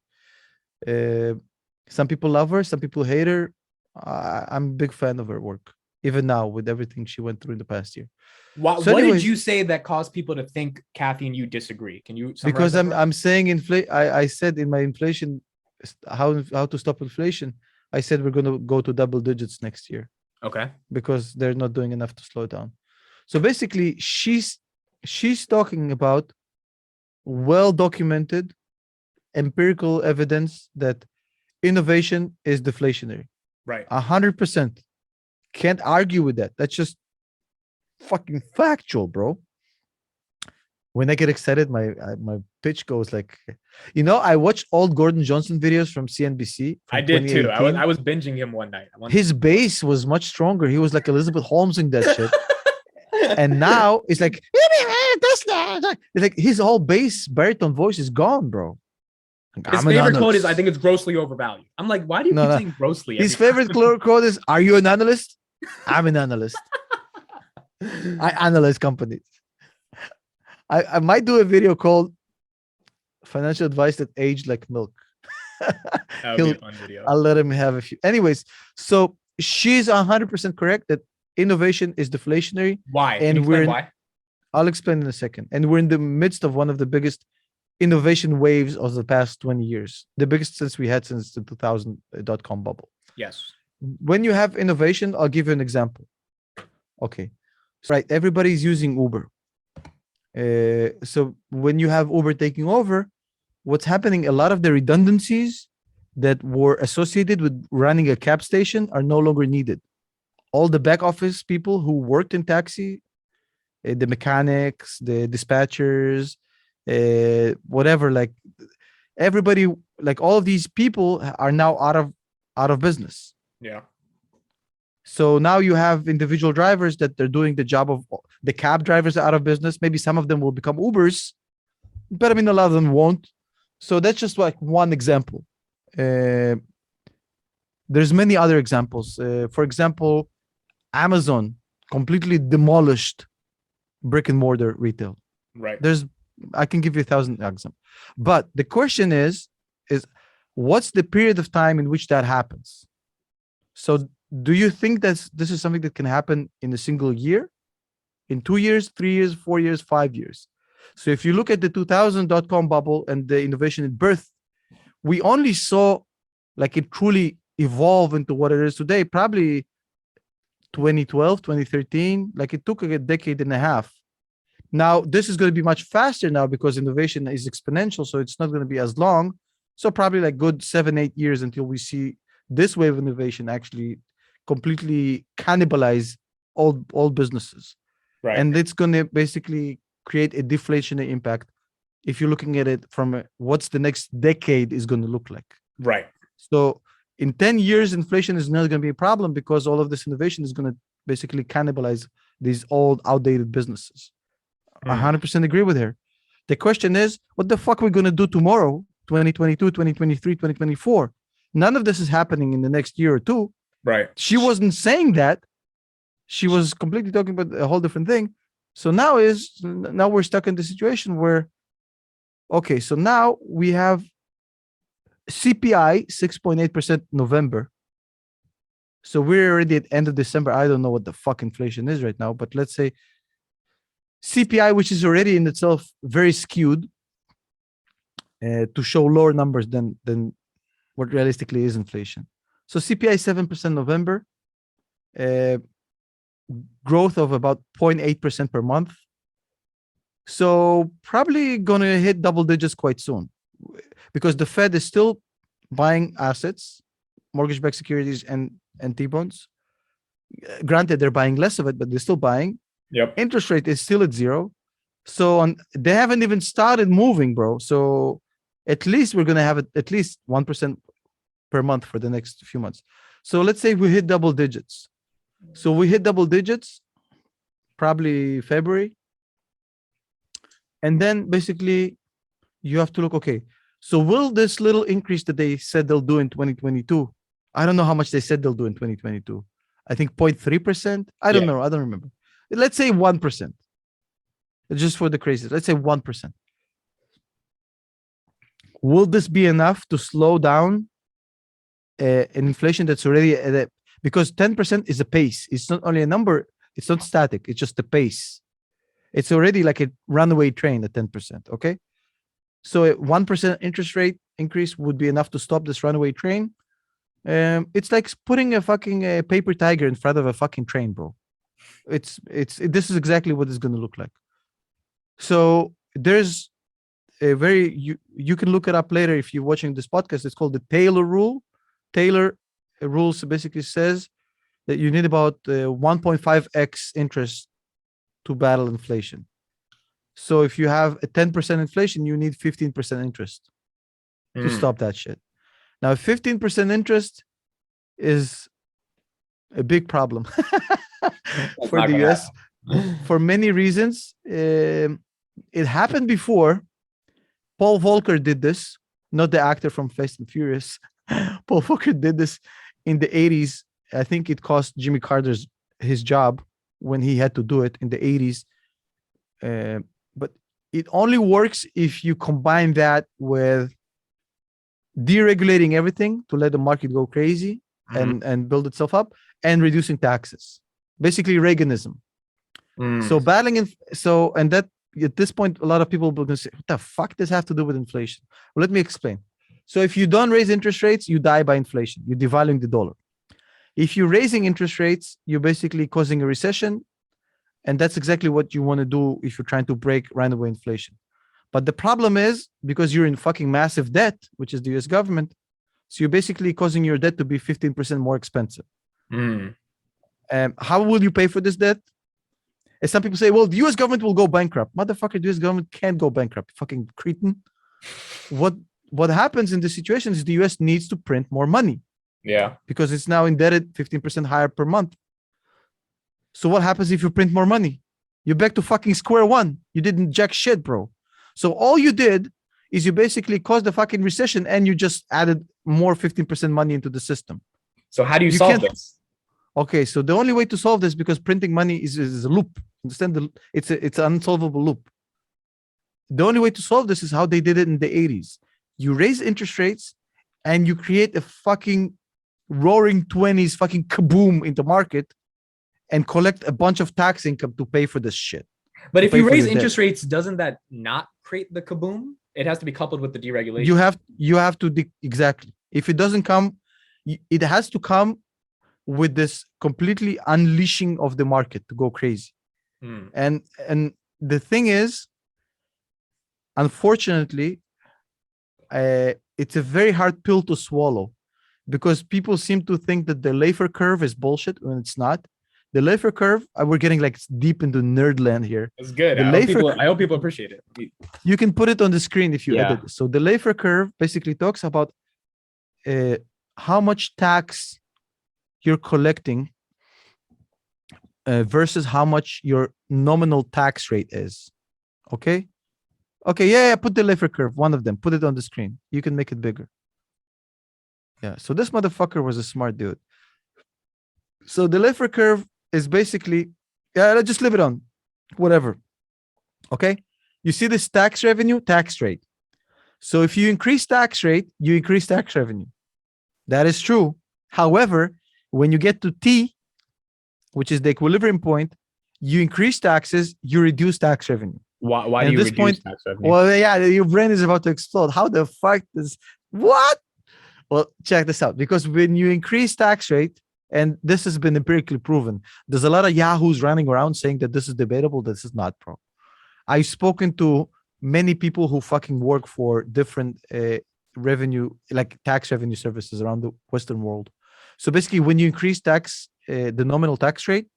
Speaker 1: Some people love her, some people hate her. I'm a big fan of her work, even now with everything she went through in the past year.
Speaker 2: What did you say that caused people to think Cathie and you disagree? Can you?
Speaker 1: Because I'm saying I said in my inflation, how to stop inflation. I said we're going to go to double digits next year.
Speaker 2: Okay.
Speaker 1: Because they're not doing enough to slow down. So basically, she's talking about well-documented empirical evidence that innovation is deflationary.
Speaker 2: Right.
Speaker 1: 100%. Can't argue with that. That's just fucking factual, bro. When I get excited, my pitch goes like, I watch old Gordon Johnson videos from CNBC
Speaker 2: I
Speaker 1: from
Speaker 2: did too. I was
Speaker 1: 2018.
Speaker 2: I was binging him one night.
Speaker 1: His bass was much stronger. He was like Elizabeth Holmes in that shit. And now it's like, it's like his whole bass baritone voice is gone, bro. Like,
Speaker 2: His
Speaker 1: I'm an
Speaker 2: favorite quote is, "I
Speaker 1: analyst.
Speaker 2: think it's grossly overvalued." I'm like, why do you
Speaker 1: No,
Speaker 2: keep
Speaker 1: no.
Speaker 2: saying grossly?
Speaker 1: His
Speaker 2: Every
Speaker 1: favorite quote is, "Are you an analyst? I'm an analyst. I
Speaker 2: time?
Speaker 1: analyze companies." I might do a video called "Financial Advice That Aged Like Milk."
Speaker 2: That would be
Speaker 1: He'll,
Speaker 2: a fun video.
Speaker 1: I'll let him have a few. Anyways, so she's 100% correct that innovation is deflationary,
Speaker 2: Why? Can you
Speaker 1: and
Speaker 2: explain why?
Speaker 1: I'll explain in a second. And we're in the midst of one of the biggest innovation waves of the past 20 years, the biggest since we had since the 2000 dot-com bubble.
Speaker 2: Yes.
Speaker 1: When you have innovation, I'll give you an example. Okay. So, right. Everybody's using Uber. So when you have Uber taking over, what's happening? A lot of the redundancies that were associated with running a cab station are no longer needed. All the back office people who worked in taxi, the mechanics, the dispatchers, whatever, like everybody, like all of these people are now out of business.
Speaker 2: Yeah.
Speaker 1: So now you have individual drivers that they're doing the job of the cab drivers are out of business. Maybe some of them will become Ubers, but I mean, a lot of them won't. So that's just like one example. There's many other examples. For example, Amazon completely demolished brick and mortar retail.
Speaker 2: Right.
Speaker 1: I can give you 1,000 examples, but the question is what's the period of time in which that happens? So do you think that this is something that can happen in a single year, in 2 years, 3 years, 4 years, 5 years? So if you look at the 2000 dot-com bubble and the innovation at birth, we only saw like it truly evolve into what it is today, probably 2012, 2013. Like it took a decade and a half. Now, this is going to be much faster now because innovation is exponential. So it's not going to be as long. So probably like good 7-8 years until we see this wave of innovation actually completely cannibalize all businesses.
Speaker 2: Right.
Speaker 1: And it's going to basically create a deflationary impact if you're looking at it from what's the next decade is going to look like.
Speaker 2: Right.
Speaker 1: So in 10 years, inflation is not going to be a problem because all of this innovation is going to basically cannibalize these old, outdated businesses. 100% agree with her. The question is, what the fuck are we going to do tomorrow, 2022, 2023, 2024? None of this is happening in the next year or two.
Speaker 2: Right.
Speaker 1: She wasn't saying that. She was completely talking about a whole different thing. So now we're stuck in the situation where, okay, so now we have CPI 6.8% November. So we're already at end of December. I don't know what the fuck inflation is right now, but let's say CPI, which is already in itself very skewed to show lower numbers than what realistically is inflation. So CPI 7% November, growth of about 0.8% per month. So probably going to hit double digits quite soon because the Fed is still buying assets, mortgage-backed securities and T-bonds. Granted, they're buying less of it, but they're still buying.
Speaker 2: Yep.
Speaker 1: Interest rate is still at zero. So they haven't even started moving, bro. So at least we're going to have at least 1% per month for the next few months. So let's say we hit double digits. So we hit double digits, probably February. And then basically you have to look, okay, so will this little increase that they said they'll do in 2022, I don't know how much they said they'll do in 2022. I think 0.3%. I don't know. I don't remember. Let's say 1%. Just for the crazies. Let's say 1%. Will this be enough to slow down an inflation that's already at a, because 10% is a pace. It's not only a number. It's not static. It's just a pace. It's already like a runaway train at 10%. Okay. So a 1% interest rate increase would be enough to stop this runaway train. It's like putting a fucking paper tiger in front of a fucking train, bro. This is exactly what it's going to look like. So there's a very, you can look it up later if you're watching this podcast. It's called the Taylor rule. Taylor rules basically says that you need about 1.5x interest to battle inflation. So if you have a 10% inflation, you need 15% interest to stop that shit. Now, 15% interest is a big problem for the US for many reasons. It happened before. Paul Volcker did this, not the actor from Fast and Furious. Paul Volcker did this in the 80s. I think it cost Jimmy Carter's his job when he had to do it in the 80s. But it only works if you combine that with deregulating everything to let the market go crazy and build itself up, and reducing taxes. Basically Reaganism. So battling and that at this point, a lot of people will say, what the fuck does have to do with inflation? Well, let me explain. So if you don't raise interest rates, you die by inflation. You're devaluing the dollar. If you're raising interest rates, you're basically causing a recession. And that's exactly what you want to do if you're trying to break runaway inflation. But the problem is, because you're in fucking massive debt, which is the US government, so you're basically causing your debt to be 15% more expensive. How will you pay for this debt? And some people say, well, the US government will go bankrupt. Motherfucker, the US government can't go bankrupt. Fucking cretin. What happens in this situation is the US needs to print more money.
Speaker 2: Yeah.
Speaker 1: Because it's now indebted 15% higher per month. So what happens if you print more money? You're back to fucking square one. You didn't jack shit, bro. So all you did is you basically caused the fucking recession and you just added more 15% money into the system.
Speaker 2: So how do you solve this?
Speaker 1: Okay, so the only way to solve this, because printing money is a loop. Understand? It's an unsolvable loop. The only way to solve this is how they did it in the 80s. You raise interest rates and you create a fucking roaring 20s fucking kaboom in the market and collect a bunch of tax income to pay for this shit.
Speaker 2: But if you raise interest rates, doesn't that not create the kaboom? It has to be coupled with the deregulation.
Speaker 1: You have to exactly. If it doesn't come, it has to come with this completely unleashing of the market to go crazy. And the thing is, unfortunately, it's a very hard pill to swallow, because people seem to think that the Laffer curve is bullshit when it's not. The Laffer curve, we're getting like deep into nerd land here.
Speaker 2: It's good. I hope people appreciate it.
Speaker 1: You can put it on the screen if you edit. So the Laffer curve basically talks about how much tax you're collecting versus how much your nominal tax rate is. Okay? Okay, yeah, put the Laffer curve, one of them. Put it on the screen. You can make it bigger. Yeah, so this motherfucker was a smart dude. So the Laffer curve is basically, let's just leave it on, whatever. Okay, you see this tax revenue, tax rate. So if you increase tax rate, you increase tax revenue. That is true. However, when you get to T, which is the equilibrium point, you increase taxes, you reduce tax revenue.
Speaker 2: Why do you reduce tax revenue?
Speaker 1: Well, yeah, your brain is about to explode. How the fuck does what? Well, check this out. Because when you increase tax rate, and this has been empirically proven, there's a lot of yahoos running around saying that this is debatable. This is not, bro. I've spoken to many people who fucking work for different revenue, like tax revenue services around the Western world. So basically, when you increase tax, the nominal tax rate,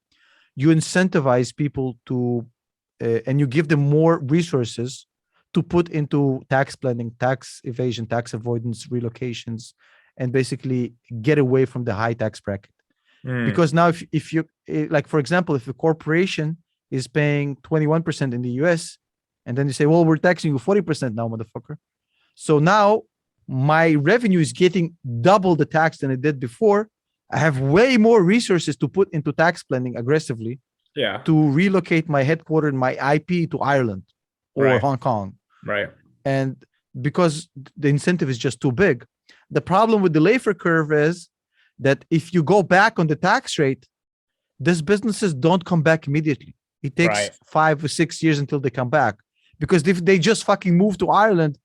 Speaker 1: you incentivize people to, and you give them more resources to put into tax planning, tax evasion, tax avoidance, relocations, and basically get away from the high tax bracket. Because now if you, like, for example, if a corporation is paying 21% in the US, and then you say, well, we're taxing you 40% now, motherfucker. So now my revenue is getting double the tax than it did before. I have way more resources to put into tax planning aggressively to relocate my headquarters and my IP to Ireland or Hong Kong.
Speaker 2: Right.
Speaker 1: And because the incentive is just too big. The problem with the Laffer curve is that if you go back on the tax rate, these businesses don't come back immediately. It takes 5 or 6 years until they come back. Because if they just fucking move to Ireland,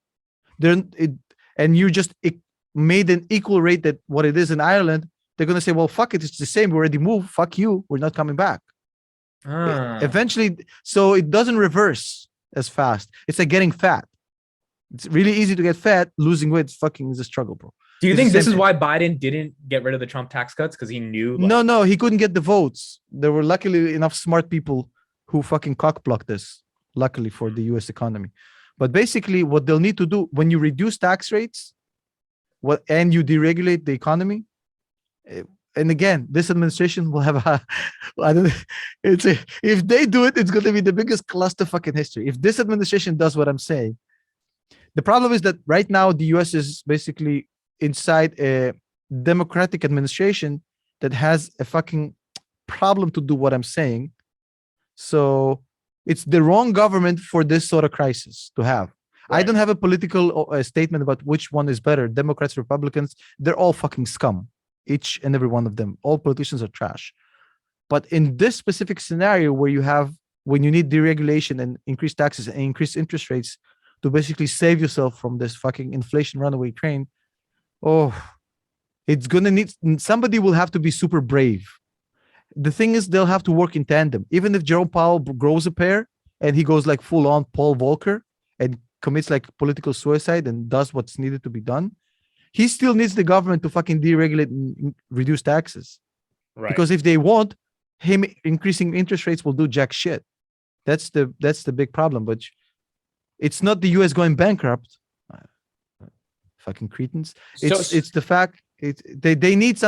Speaker 1: and you just made an equal rate that what it is in Ireland, they're going to say, well, fuck it, it's the same. We already moved. Fuck you. We're not coming back. Eventually, so it doesn't reverse as fast. It's like getting fat. It's really easy to get fat. Losing weight fucking is a struggle, bro.
Speaker 2: Do you think this is why Biden didn't get rid of the Trump tax cuts? Because he knew.
Speaker 1: No, he couldn't get the votes. There were luckily enough smart people who fucking cockblocked this. luckily for the US economy. But basically, what they'll need to do when you reduce tax rates, and you deregulate the economy, and again, this administration will have a, I don't, if they do it, it's going to be the biggest clusterfuck in history. If this administration does what I'm saying, the problem is that right now the US is basically inside a democratic administration that has a fucking problem to do what I'm saying. So it's the wrong government for this sort of crisis to have. Right. I don't have a political statement about which one is better, Democrats, Republicans. They're all fucking scum, each and every one of them. All politicians are trash. But in this specific scenario when you need deregulation and increased taxes and increased interest rates to basically save yourself from this fucking inflation runaway train, it's gonna need, somebody will have to be super brave. The thing is, they'll have to work in tandem. Even if Jerome Powell grows a pair and he goes like full on Paul Volcker and commits like political suicide and does what's needed to be done, he still needs the government to fucking deregulate and reduce taxes. Right. Because if they won't, him increasing interest rates will do jack shit. That's the big problem. But it's not the US going bankrupt. Fucking cretins. It's the fact they need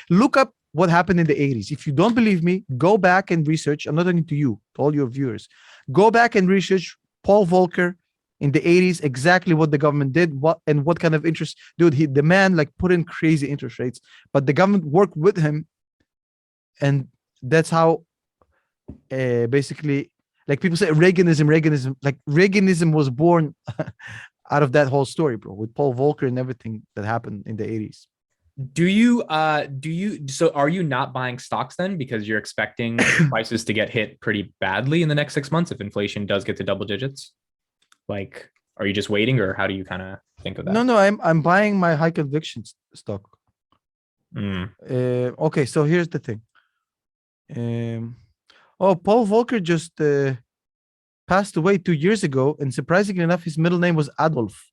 Speaker 1: look up what happened in the 80s. If you don't believe me, go back and research. I'm not talking to you, to all your viewers. Go back and research Paul Volcker in the 80s, exactly what the government did, what kind of interest. Dude, the man like put in crazy interest rates, but the government worked with him. And that's how basically, like people say Reaganism, like Reaganism was born out of that whole story, bro, with Paul Volcker and everything that happened in the 80s.
Speaker 2: So are you not buying stocks then because you're expecting prices to get hit pretty badly in the next 6 months if inflation does get to double digits? Like, are you just waiting, or how do you kind of think of that?
Speaker 1: No, I'm buying my high conviction stock. Okay, so here's the thing. Paul Volcker just passed away 2 years ago, and surprisingly enough, his middle name was Adolf.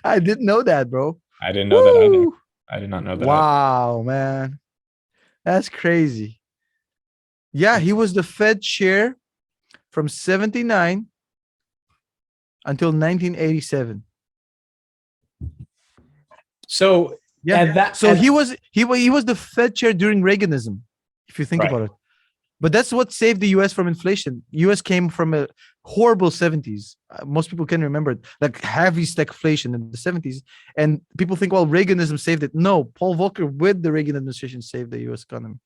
Speaker 1: I didn't know that, bro.
Speaker 2: I didn't know that either. I did not know that.
Speaker 1: Wow, man. That's crazy. Yeah, he was the Fed chair from 79 until 1987.
Speaker 2: So yeah,
Speaker 1: he was the Fed chair during Reaganism, if you think about it. But that's what saved the US from inflation. US came from a horrible 70s. Most people can remember it, like heavy stagflation in the 70s. And people think, well, Reaganism saved it. No, Paul Volcker with the Reagan administration saved the US economy.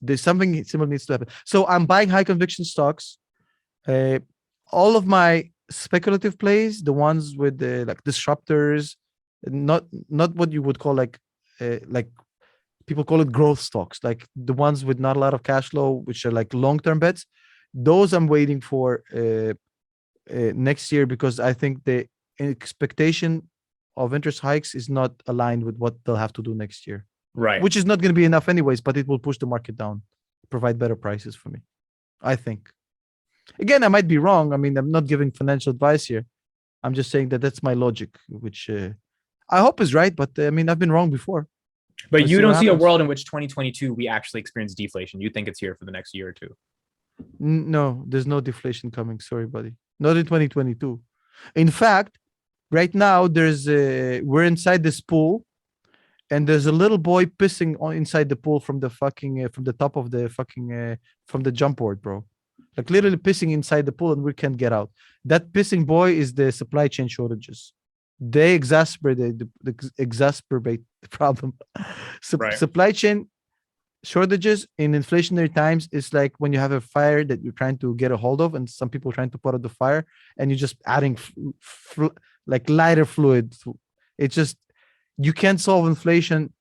Speaker 1: There's something similar needs to happen. So I'm buying high conviction stocks. All of my speculative plays, the ones with the like disruptors, not what you would call like people call it growth stocks, like the ones with not a lot of cash flow, which are like long-term bets. Those I'm waiting for next year, because I think the expectation of interest hikes is not aligned with what they'll have to do next year.
Speaker 2: Right.
Speaker 1: Which is not going to be enough anyways, but it will push the market down, provide better prices for me, I think. Again, I might be wrong. I mean, I'm not giving financial advice here. I'm just saying that that's my logic, which I hope is right. But I mean, I've been wrong before.
Speaker 2: But you don't see a world in which 2022 we actually experience deflation. You think it's here for the next year or two?
Speaker 1: No, there's no deflation coming. Sorry, buddy. Not in 2022. In fact, right now we're inside this pool, and there's a little boy pissing inside the pool from the fucking from the top of the fucking from the jump board, bro. Like literally pissing inside the pool, and we can't get out. That pissing boy is the supply chain shortages. They exacerbate the problem. Supply chain shortages in inflationary times is like when you have a fire that you're trying to get a hold of, and some people trying to put out the fire, and you're just adding like lighter fluid. It's just, you can't solve inflation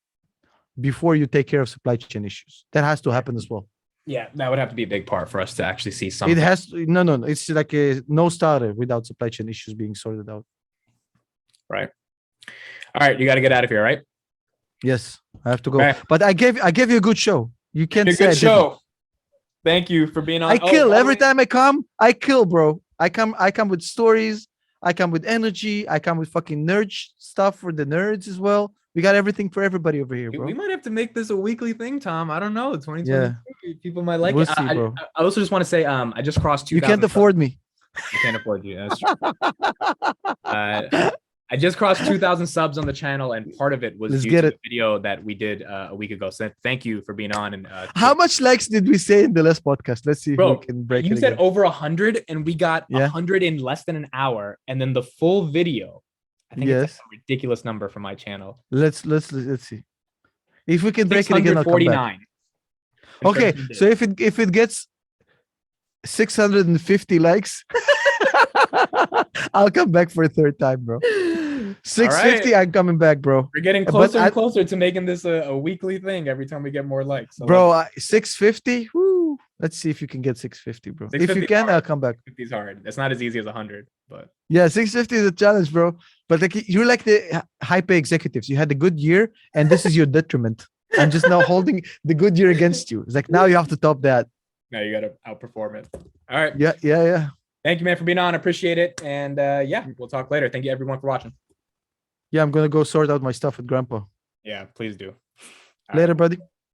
Speaker 1: before you take care of supply chain issues. That has to happen as well.
Speaker 2: Yeah, that would have to be a big part for us to actually see something.
Speaker 1: It has to, no. It's like a no starter without supply chain issues being sorted out.
Speaker 2: Right. All right, you got to get out of here, right?
Speaker 1: Yes, I have to go. Okay. But I gave you a good show. You can't say
Speaker 2: a good show. Thank you for being on.
Speaker 1: I kill every time I come. I kill, bro. I come with stories. I come with energy. I come with fucking nerd stuff for the nerds as well. We got everything for everybody over here, bro.
Speaker 2: We might have to make this a weekly thing, Tom. I don't know. 2022. People might like
Speaker 1: We'll
Speaker 2: it.
Speaker 1: see, bro.
Speaker 2: I also just want to say, I just crossed 2,000.
Speaker 1: You can't afford me.
Speaker 2: I can't afford you. That's true. I just crossed 2,000 subs on the channel, and part of it was
Speaker 1: Let's
Speaker 2: due
Speaker 1: get
Speaker 2: to
Speaker 1: it.
Speaker 2: the video that we did a week ago. So thank you for being on. And
Speaker 1: How much likes did we say in the last podcast? Let's see if
Speaker 2: bro,
Speaker 1: we can break
Speaker 2: you
Speaker 1: it
Speaker 2: said
Speaker 1: again.
Speaker 2: over 100, and we got
Speaker 1: Yeah.
Speaker 2: 100 in less than an hour, and then the full video. I think it's like
Speaker 1: Yes.
Speaker 2: a ridiculous number for my channel.
Speaker 1: Let's see. If we can break it again, I'll come back.
Speaker 2: 649.
Speaker 1: Okay, so if it gets 650 likes, I'll come back for a third time, bro. 650, I'm coming back, bro.
Speaker 2: We're getting
Speaker 1: But
Speaker 2: closer and closer to making this a weekly thing every time we get more likes. So
Speaker 1: bro, 650. Woo. Let's see if you can get 650, bro. If you can, I'll come back.
Speaker 2: 50 is hard. It's not as easy as 100, but
Speaker 1: yeah, 650 is a challenge, bro. But like you're like the high pay executives. You had a good year, and this is your detriment. I'm just now holding the good year against you. It's like now you have to top that.
Speaker 2: now you got to outperform it. All right.
Speaker 1: Yeah.
Speaker 2: Thank you, man, for being on. Appreciate it. And yeah, we'll talk later. Thank you, everyone, for watching.
Speaker 1: Yeah, I'm gonna go sort out my stuff with Grandpa.
Speaker 2: Yeah, please do.
Speaker 1: Later, buddy.